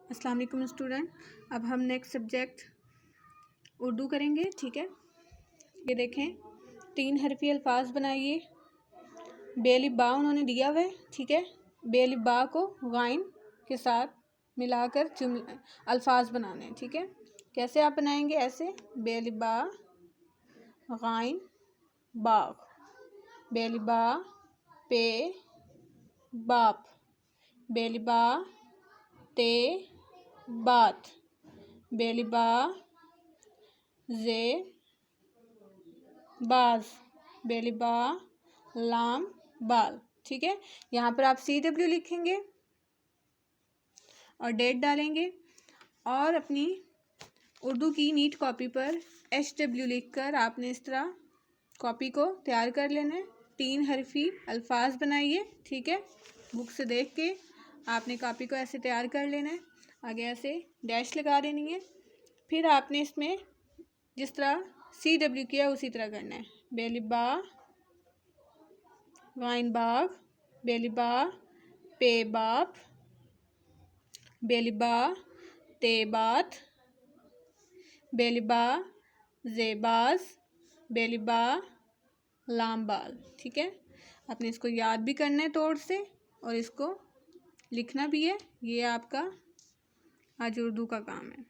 अस्सलाम वालेकुम स्टूडेंट। अब हम नेक्स्ट सब्जेक्ट उर्दू करेंगे। ठीक है, ये देखें, 3 हरफी अल्फाज बनाइए। बेलिबा उन्होंने दिया हुआ है। ठीक है, बेलिबा को गाइन के साथ मिलाकर जुमले अल्फाज बनाने हैं। ठीक है, कैसे आप बनाएंगे? ऐसे, बेलिबा गाइन बाग, बेलिबा पे बाप, बेलिबा ते बात, बेलिबा जे बाज, बेलिबा लाम बाल। ठीक है, यहाँ पर आप CW लिखेंगे और डेट डालेंगे और अपनी उर्दू की नीट कॉपी पर HW लिखकर आपने इस तरह कॉपी को तैयार कर लेना है। 3 हरफी अल्फाज बनाइए। ठीक है, बुक से देख के आपने कॉपी को ऐसे तैयार कर लेना है। आगे ऐसे डैश लगा देनी है। फिर आपने इसमें जिस तरह CW किया उसी तरह करना है। बेलिबा गाइन बाग, बेलिबा पे बाप, बेलिबा ते बात, बेलिबा जेबाज, बेलिबा लाम बाल। ठीक है, आपने इसको याद भी करना है तोड़ से और इसको लिखना भी है। ये आपका आज उर्दू का काम है।